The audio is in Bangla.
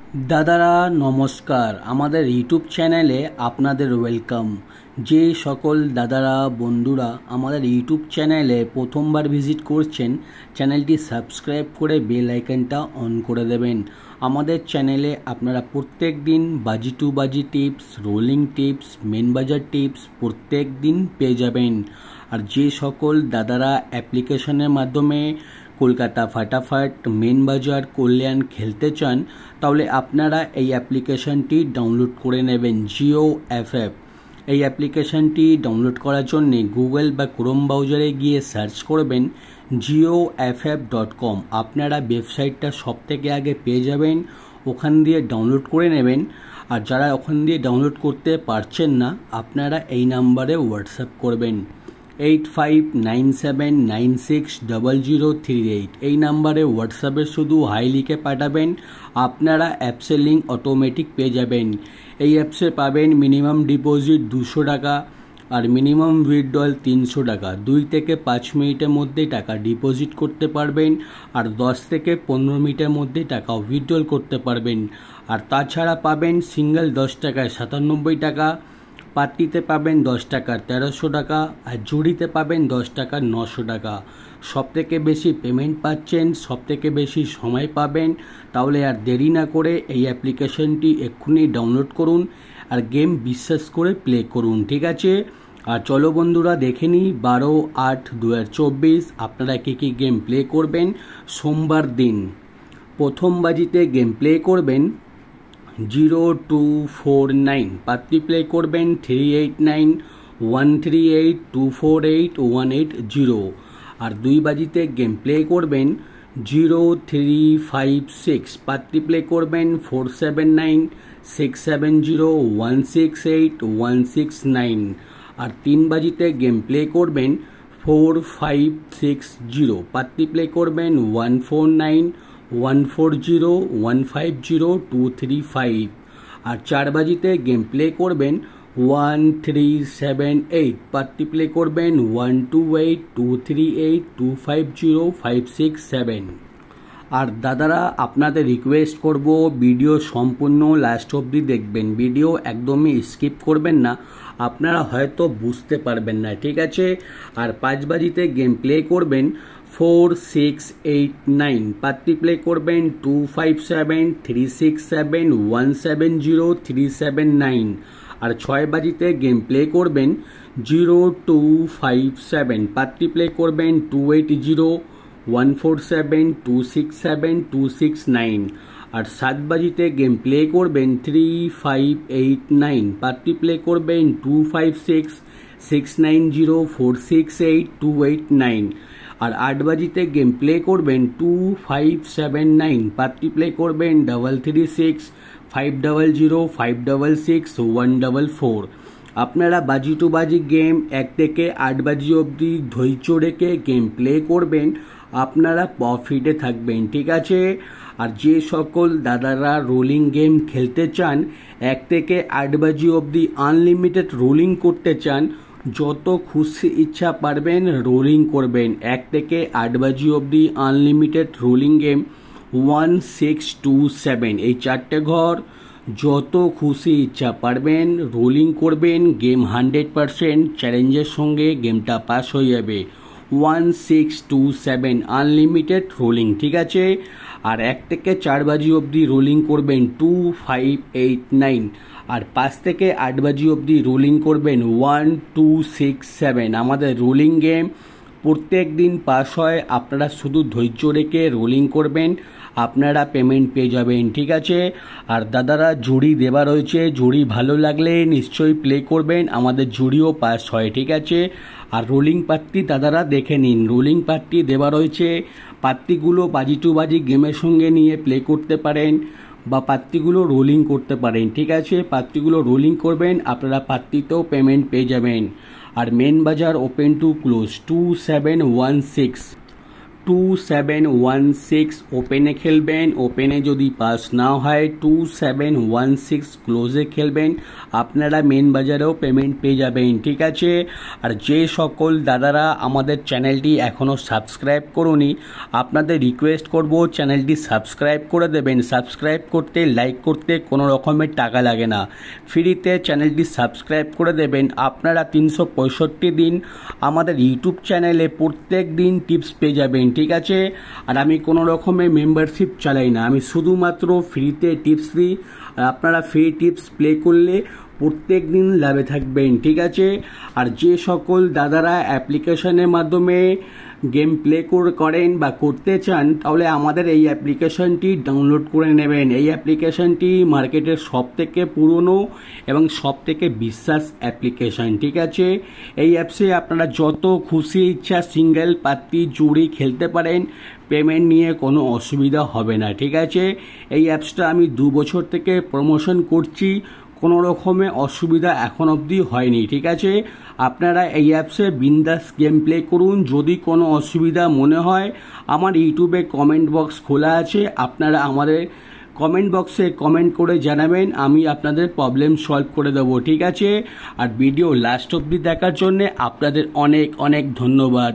দাদারা নমস্কার, আমাদের ইউটিউব চ্যানেলে আপনাদের ওয়েলকাম। যে সকল দাদারা বন্ধুরা আমাদের ইউটিউব চ্যানেলে প্রথমবার ভিজিট করছেন, চ্যানেলটি সাবস্ক্রাইব করে বেল আইকনটা অন করে দেবেন। আমাদের চ্যানেলে আপনারা প্রত্যেক দিন বাজি টু বাজি টিপস, রোলিং টিপস, মেন বাজার টিপস প্রত্যেক দিন পেয়ে যাবেন। আর যে সকল দাদারা অ্যাপ্লিকেশনের মাধ্যমে কলকাতা ফাটাফাট, মেন বাজার, কল্যাণ খেলতে চান, তাহলে আপনারা এই অ্যাপ্লিকেশনটি ডাউনলোড করে নেবেন। জিও এফএফ এই অ্যাপ্লিকেশনটি ডাউনলোড করার জন্য গুগল বা ক্রোম ব্রাউজারে গিয়ে সার্চ করবেন GeoFF.com। আপনারা ওয়েবসাইটটা সব থেকে আগে পেয়ে যাবেন, ওখান দিয়ে ডাউনলোড করে নেবেন। আর যারা ওখান দিয়ে ডাউনলোড করতে পারছেন না, আপনারা এই নাম্বারে হোয়াটসঅ্যাপ করবেন 8597960038। এই নাম্বারে হোয়াটসঅ্যাপে শুধু হাই লিখে পাঠাবেন, আপনারা অ্যাপসের লিঙ্ক অটোমেটিক পেয়ে যাবেন। এই অ্যাপসে পাবেন মিনিমাম ডিপোজিট 200 টাকা আর মিনিমাম উইথড্রল 300 টাকা। 2 থেকে 5 মিনিটের মধ্যে টাকা ডিপোজিট করতে পারবেন আর 10 থেকে 15 মিনিটের মধ্যে টাকা উইথড্রল করতে পারবেন। আর তাছাড়া পাবেন সিঙ্গেল 10 টাকায় 97 টাকা, পাত্রিতে পাবেন 10 টাকার 1300 টাকা আর জুড়িতে পাবেন 10 টাকার 900 টাকা। সব থেকে বেশি পেমেন্ট পাচ্ছেন, সব থেকে বেশি সময় পাবেন। তাহলে আর দেরি না করে এই অ্যাপ্লিকেশনটি এক্ষুনি ডাউনলোড করুন আর গেম বিশ্বাস করে প্লে করুন, ঠিক আছে? আর চলো বন্ধুরা দেখে নিই 12/8/2024 আপনারা কী কী গেম প্লে করবেন। সোমবার দিন প্রথম বাজিতে গেম প্লে করবেন 0249, পাত্রী প্লে করবেন 389138248180। আর 2 বাজিতে গেম প্লে করবেন 0356, পাত্রী প্লে করবেন 479670168169। আর 3 বাজিতে গেম প্লে করবেন 4560, পাত্রী প্লে করবেন 149140150235। আর 4 বাজিতে গেম প্লে করবেন 1378, পাত্রী প্লে করবেন 128238250567। আর দাদারা আপনাদের রিকোয়েস্ট করব, ভিডিও সম্পূর্ণ লাস্ট অবধি দেখবেন, ভিডিও একদমই স্কিপ করবেন না, আপনারা হয়তো বুঝতে পারবেন না, ঠিক আছে? আর 5 বাজিতে গেম প্লে করবেন 4689, পাত্রী প্লে করবেন 257367170379। আর 6 বাজিতে গেম প্লে করবেন 0257, পাত্রী প্লে করবেন 280147267269। আর 7 বাজিতে গেম প্লে করবেন 3589, পাত্রী প্লে করবেন 256690468289। আর 8 বাজিতে গেম প্লে করবেন 2579, পাত্রী প্লে করবেন 336500566144। আপনারা বাজি টু বাজি গেম 1 থেকে 8 বাজি অবধি ধৈর্য রেখে গেম প্লে করবেন, আপনারা প্রফিটে থাকবেন, ঠিক আছে? আর যে সকল দাদারা রোলিং গেম খেলতে চান, 1 থেকে 8 বাজি অবধি আনলিমিটেড রোলিং করতে চান, যত খুশি ইচ্ছা পারবেন রোলিং করবেন। 1 থেকে 8 বাজি অবধি আনলিমিটেড রোলিং গেম 1627, এই 4টে ঘর যত খুশি ইচ্ছা পারবেন রোলিং করবেন। গেম 100% চ্যালেঞ্জের সঙ্গে গেমটা পাস হয়ে যাবে। 1627 আনলিমিটেড রোলিং, ঠিক আছে? আর 1 থেকে 4 বাজি অবধি রোলিং করবেন 2589। আর 5 থেকে 8 বাজি অবধি রোলিং করবেন 1267। আমাদের রোলিং গেম প্রত্যেক দিন পাস হয়, আপনারা শুধু ধৈর্য রেখে রোলিং করবেন, আপনারা পেমেন্ট পেয়ে যাবেন, ঠিক আছে? আর দাদারা জুড়ি দেওয়া রয়েছে, জুড়ি ভালো লাগলে নিশ্চয়ই প্লে করবেন, আমাদের জুড়িও পাস হয়, ঠিক আছে? আর রোলিং পাত্রী দাদারা দেখে নিন, রোলিং পাত্রী দেওয়া রয়েছে, পাত্রীগুলো বাজি টু বাজি গেমের সঙ্গে নিয়ে প্লে করতে পারেন বা পাত্রীগুলো রোলিং করতে পারেন, ঠিক আছে? পাত্রীগুলো রোলিং করবেন, আপনারা পাত্রীতেও পেমেন্ট পেয়ে যাবেন। আর মেন বাজার ওপেন টু ক্লোজ 2716, 2716 ওপেনে খেলবেন, ওপেনে যদি পাস না হয় 2716 ক্লোজে খেলবেন, আপনারা মেন বাজারেও পেমেন্ট পেয়ে যাবেন, ঠিক আছে। আর যে সকল দাদারা আমাদের চ্যানেলটি এখনও সাবস্ক্রাইব করুনি, আপনাদের রিকোয়েস্ট করব চ্যানেলটি সাবস্ক্রাইব করে দেবেন। সাবস্ক্রাইব করতে, লাইক করতে কোনো রকমের টাকা লাগে না, ফ্রিতে চ্যানেলটি সাবস্ক্রাইব করে দেবেন। আপনারা 365 দিন আমাদের ইউটিউব চ্যানেলে প্রত্যেক দিন টিপস পেয়ে যাবেন, ঠিক আছে। আর আমি কোনো রকমের মেম্বারশিপ চালাই না, আমি শুধুমাত্র ফ্রিতে টিপস দিই। আর আপনারা ফ্রি টিপস প্লে করলে প্রত্যেক দিন লাভে থাকবেন, ঠিক আছে। আর যে সকল দাদারা অ্যাপ্লিকেশনের মাধ্যমে গেম প্লে করেন বা করতে চান, তাহলে আমাদের এই অ্যাপ্লিকেশনটি ডাউনলোড করে নেবেন। এই অ্যাপ্লিকেশনটি মার্কেটের সবথেকে পুরনো এবং সবথেকে বিশ্বাস অ্যাপ্লিকেশন, ঠিক আছে। এই অ্যাপসে আপনারা যত খুশি ইচ্ছা সিঙ্গেল পাত্তি জুড়ি খেলতে পারেন, পেমেন্ট নিয়ে কোনো অসুবিধা হবে না, ঠিক আছে। এই অ্যাপসটা আমি 2 বছর থেকে প্রমোশন করছি, কোনো রকমের অসুবিধা এখন অবধি হয়নি, ঠিক আছে। আপনারা এই অ্যাপসে বিন্দাস গেম প্লে করুন। যদি কোনো অসুবিধা মনে হয়, আমার ইউটিউবে কমেন্ট বক্স খোলা আছে, আপনারা আমাদের কমেন্ট বক্সে কমেন্ট করে জানাবেন, আমি আপনাদের প্রবলেম সলভ করে দেবো, ঠিক আছে। আর ভিডিও লাস্ট অবধি দেখার জন্যে আপনাদের অনেক অনেক ধন্যবাদ।